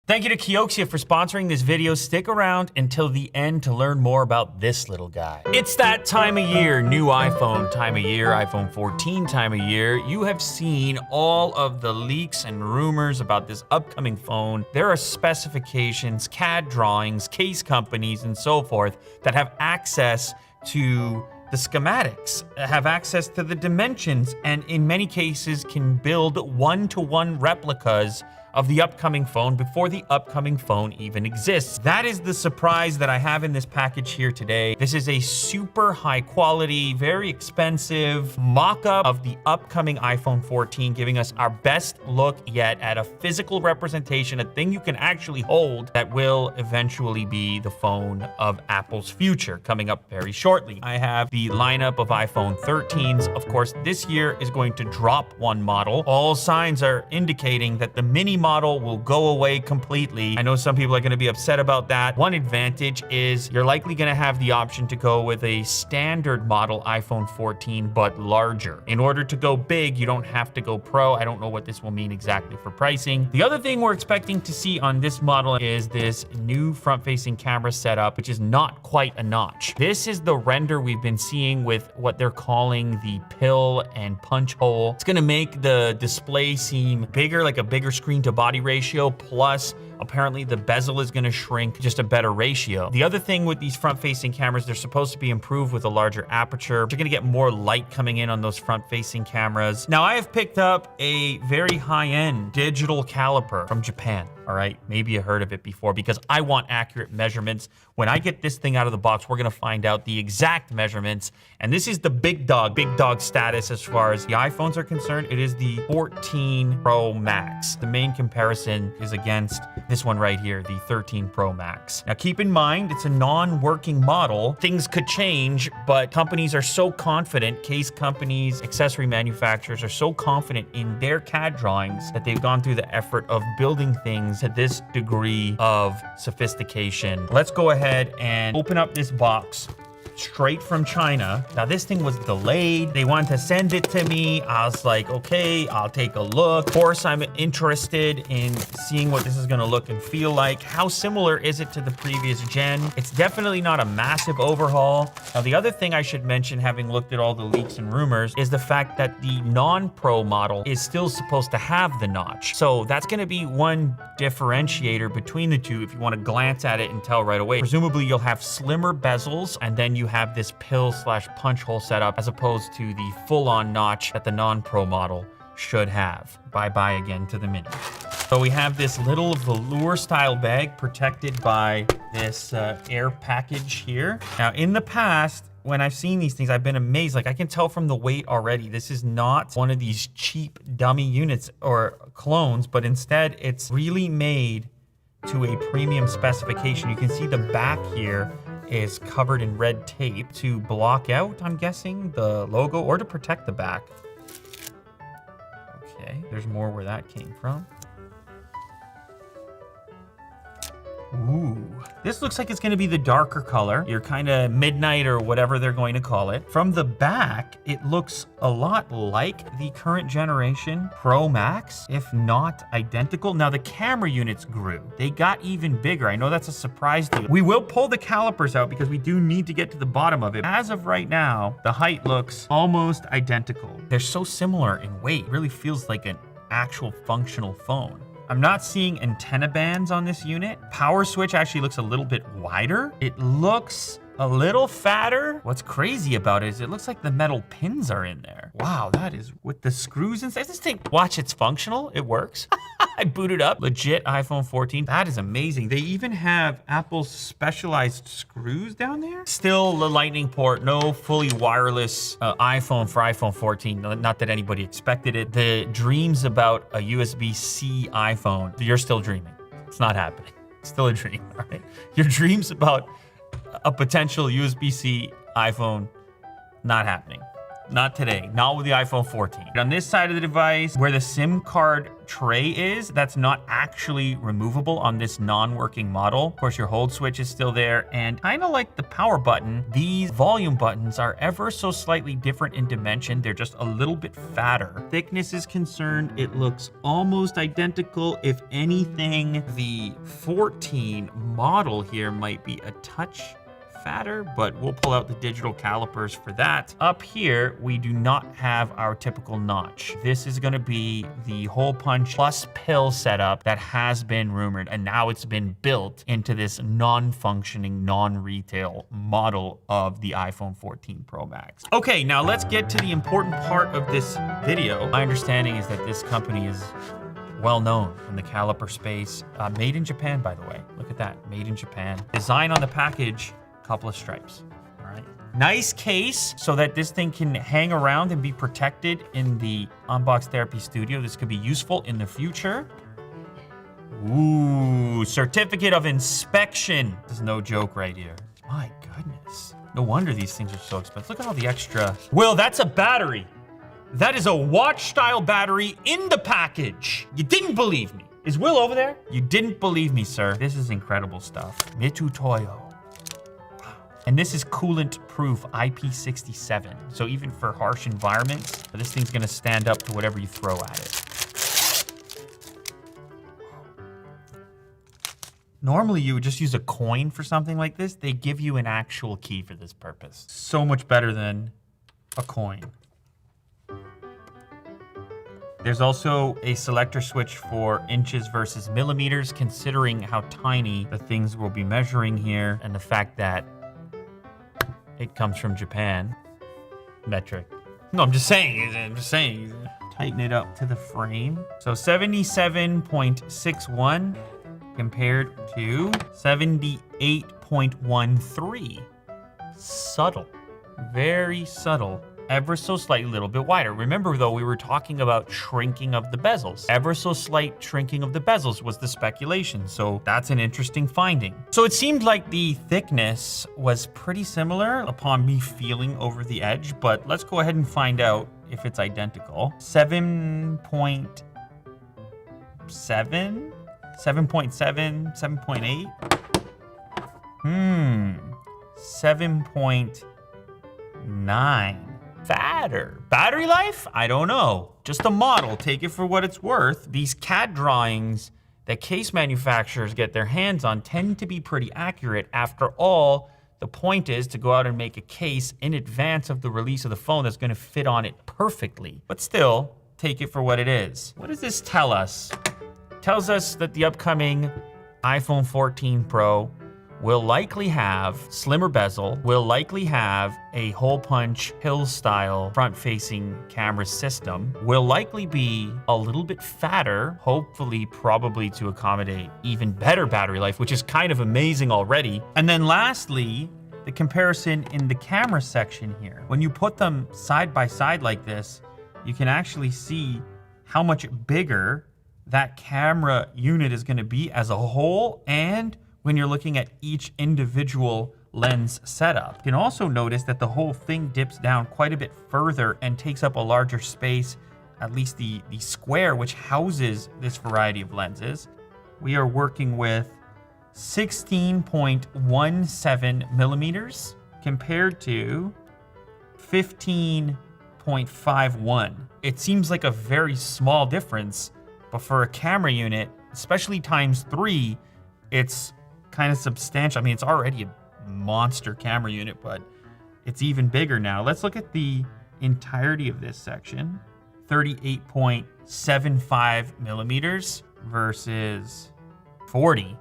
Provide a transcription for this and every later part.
Thank you to Kioxia for sponsoring this video. Stick around until the end to learn more about this little guy. It's that time of year, new iPhone time of year, iPhone 14 time of year. You have seen all of the leaks and rumors about this upcoming phone. There are specifications, CAD drawings, case companies, and so forth that have access to the schematics, have access to the dimensions, and in many cases can build one-to-one replicas of the upcoming phone before the upcoming phone even exists. That is the surprise that I have in this package here today. This is a super high quality, very expensive mock-up of the upcoming iPhone 14, giving us our best look yet at a physical representation, a thing you can actually hold that will eventually be the phone of Apple's future, coming up very shortly. I have the lineup of iPhone 13s. Of course, this year is going to drop one model. All signs are indicating that the mini model will go away completely. I know some people are going to be upset about that. One advantage is you're likely going to have the option to go with a standard model iPhone 14, but larger. In order to go big, you don't have to go Pro. I don't know what this will mean exactly for pricing. The other thing we're expecting to see on this model is this new front-facing camera setup, which is not quite a notch. This is the render we've been seeing with what they're calling the pill and punch hole. It's going to make the display seem bigger, like a bigger screen to body ratio, plus apparently the bezel is going to shrink, just a better ratio. The other thing with these front-facing cameras, they're supposed to be improved with a larger aperture. You're going to get more light coming in on those front-facing cameras. Now, I have picked up a very high-end digital caliper from Japan. All right, maybe you heard of it before, because I want accurate measurements. When I get this thing out of the box, we're gonna find out the exact measurements. And this is the big dog status as far as the iPhones are concerned. It is the 14 Pro Max. The main comparison is against this one right here, the 13 Pro Max. Now keep in mind, it's a non-working model. Things could change, but companies are so confident, case companies, accessory manufacturers are so confident in their CAD drawings that they've gone through the effort of building things to this degree of sophistication. Let's go ahead and open up this box straight from China. Now this thing was delayed. They wanted to send it to me. I was like, okay, I'll take a look. Of course, I'm interested in seeing what this is gonna look and feel like. How similar is it to the previous gen? It's definitely not a massive overhaul. Now the other thing I should mention, having looked at all the leaks and rumors, is the fact that the non-Pro model is still supposed to have the notch. So that's gonna be one differentiator between the two if you wanna glance at it and tell right away. Presumably you'll have slimmer bezels, and then you have this pill/punch hole setup as opposed to the full-on notch that the non-Pro model should have. Bye-bye again to the Mini. So we have this little velour style bag protected by this air package here. Now in the past, when I've seen these things, I've been amazed. Like I can tell from the weight already, this is not one of these cheap dummy units or clones, but instead it's really made to a premium specification. You can see the back here is covered in red tape to block out, I'm guessing, the logo or to protect the back. Okay, there's more where that came from. Ooh, this looks like it's going to be the darker color, your kind of midnight or whatever they're going to call it. From the back, it looks a lot like the current generation Pro Max, if not identical. Now the camera units grew. They got even bigger. I know that's a surprise to you. We will pull the calipers out because we do need to get to the bottom of it. As of right now, the height looks almost identical. They're so similar in weight. It really feels like an actual functional phone. I'm not seeing antenna bands on this unit. Power switch actually looks a little bit wider. It looks a little fatter. What's crazy about it is it looks like the metal pins are in there. Wow, that is with the screws inside. This thing, watch, it's functional, it works. I booted up, legit iPhone 14. That is amazing. They even have Apple's specialized screws down there. Still the lightning port, no fully wireless iPhone for iPhone 14. Not that anybody expected it. The dreams about a USB-C iPhone, you're still dreaming. It's not happening. It's still a dream, all right? Your dreams about a potential USB-C iPhone, not happening. Not today. Not with the iPhone 14. On this side of the device, where the SIM card tray is, that's not actually removable on this non-working model. Of course, your hold switch is still there, and kind of like the power button, these volume buttons are ever so slightly different in dimension. They're just a little bit fatter. Thickness is concerned, it looks almost identical. If anything, the 14 model here might be a touch fatter, but we'll pull out the digital calipers for that. Up here, we do not have our typical notch. This is gonna be the hole punch plus pill setup that has been rumored, and now it's been built into this non-functioning, non-retail model of the iPhone 14 Pro Max. Okay, now let's get to the important part of this video. My understanding is that this company is well known in the caliper space. Made in Japan, by the way. Look at that, made in Japan. Design on the package, couple of stripes, all right? Nice case so that this thing can hang around and be protected in the Unbox Therapy Studio. This could be useful in the future. Ooh, certificate of inspection. This is no joke right here. My goodness. No wonder these things are so expensive. Look at all the extra. Will, that's a battery. That is a watch-style battery in the package. You didn't believe me. Is Will over there? You didn't believe me, sir. This is incredible stuff. Mitu Toyo. And this is coolant-proof IP67. So even for harsh environments, this thing's gonna stand up to whatever you throw at it. Normally, you would just use a coin for something like this. They give you an actual key for this purpose. So much better than a coin. There's also a selector switch for inches versus millimeters, considering how tiny the things we'll be measuring here and the fact that it comes from Japan. Metric. No, I'm just saying. Tighten it up to the frame. So 77.61 compared to 78.13. Subtle. Very subtle. Ever so slightly, little bit wider. Remember though, we were talking about shrinking of the bezels. Ever so slight shrinking of the bezels was the speculation, so that's an interesting finding. So it seemed like the thickness was pretty similar upon me feeling over the edge, but let's go ahead and find out if it's identical. 7.7? 7.7? 7.8? 7.9. Fatter. Battery life? I don't know. Just a model, take it for what it's worth. These CAD drawings that case manufacturers get their hands on tend to be pretty accurate. After all, the point is to go out and make a case in advance of the release of the phone that's gonna fit on it perfectly. But still, take it for what it is. What does this tell us? It tells us that the upcoming iPhone 14 Pro will likely have slimmer bezel, will likely have a hole punch pill style front-facing camera system, will likely be a little bit fatter, hopefully probably to accommodate even better battery life, which is kind of amazing already. And then lastly, the comparison in the camera section here. When you put them side by side like this, you can actually see how much bigger that camera unit is gonna be as a whole, and when you're looking at each individual lens setup. You can also notice that the whole thing dips down quite a bit further and takes up a larger space, at least the square which houses this variety of lenses. We are working with 16.17 millimeters compared to 15.51. It seems like a very small difference, but for a camera unit, especially times 3, it's kind of substantial. I mean, it's already a monster camera unit, but it's even bigger now. Let's look at the entirety of this section. 38.75 millimeters versus 40.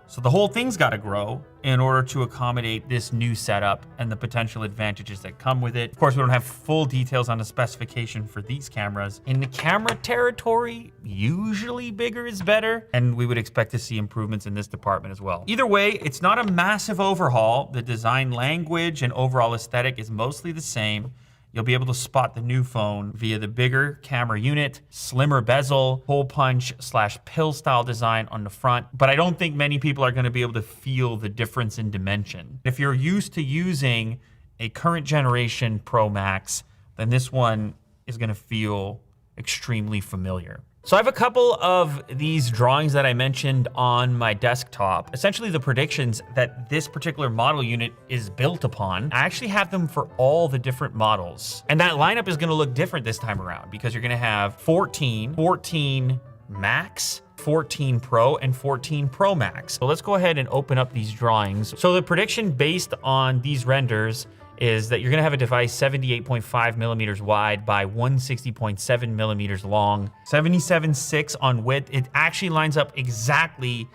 So the whole thing's got to grow in order to accommodate this new setup and the potential advantages that come with it. Of course, we don't have full details on the specification for these cameras. In the camera territory, usually bigger is better, and we would expect to see improvements in this department as well. Either way, it's not a massive overhaul. The design language and overall aesthetic is mostly the same. You'll be able to spot the new phone via the bigger camera unit, slimmer bezel, hole punch / pill style design on the front. But I don't think many people are gonna be able to feel the difference in dimension. If you're used to using a current generation Pro Max then this one is gonna feel extremely familiar. So I have a couple of these drawings that I mentioned on my desktop. Essentially the predictions that this particular model unit is built upon. I actually have them for all the different models. And that lineup is gonna look different this time around because you're gonna have 14, 14 Max, 14 Pro, and 14 Pro Max. So let's go ahead and open up these drawings. So the prediction based on these renders is that you're gonna have a device 78.5 millimeters wide by 160.7 millimeters long, 77.6 on width. It actually lines up exactly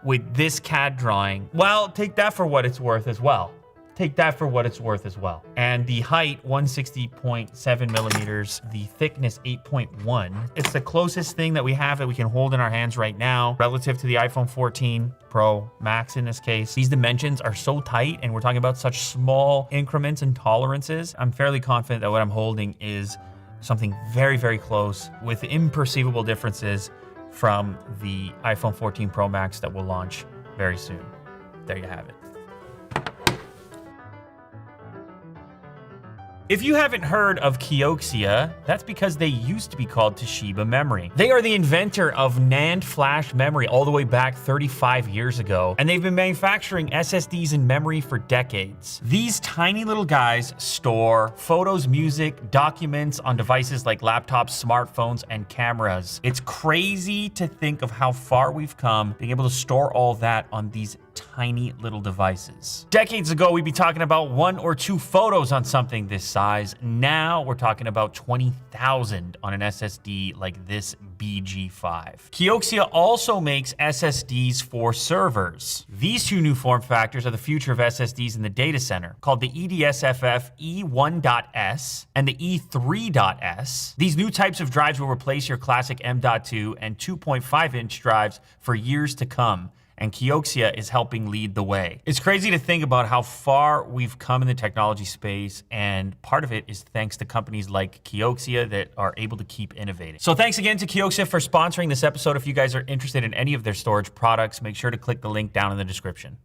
with this CAD drawing. Well, take that for what it's worth as well. Take that for what it's worth as well. And the height, 160.7 millimeters, the thickness, 8.1. It's the closest thing that we have that we can hold in our hands right now relative to the iPhone 14 Pro Max in this case. These dimensions are so tight and we're talking about such small increments and tolerances. I'm fairly confident that what I'm holding is something very, very close with imperceivable differences from the iPhone 14 Pro Max that will launch very soon. There you have it. If you haven't heard of Kioxia, that's because they used to be called Toshiba Memory. They are the inventor of NAND flash memory all the way back 35 years ago, and they've been manufacturing SSDs and memory for decades. These tiny little guys store photos, music, documents on devices like laptops, smartphones, and cameras. It's crazy to think of how far we've come being able to store all that on these tiny little devices. Decades ago, we'd be talking about 1 or 2 photos on something this size. Now we're talking about 20,000 on an SSD like this BG5. Kioxia also makes SSDs for servers. These 2 new form factors are the future of SSDs in the data center, called the EDSFF E1.S and the E3.S. These new types of drives will replace your classic M.2 and 2.5-inch drives for years to come, and Kioxia is helping lead the way. It's crazy to think about how far we've come in the technology space, and part of it is thanks to companies like Kioxia that are able to keep innovating. So thanks again to Kioxia for sponsoring this episode. If you guys are interested in any of their storage products, make sure to click the link down in the description.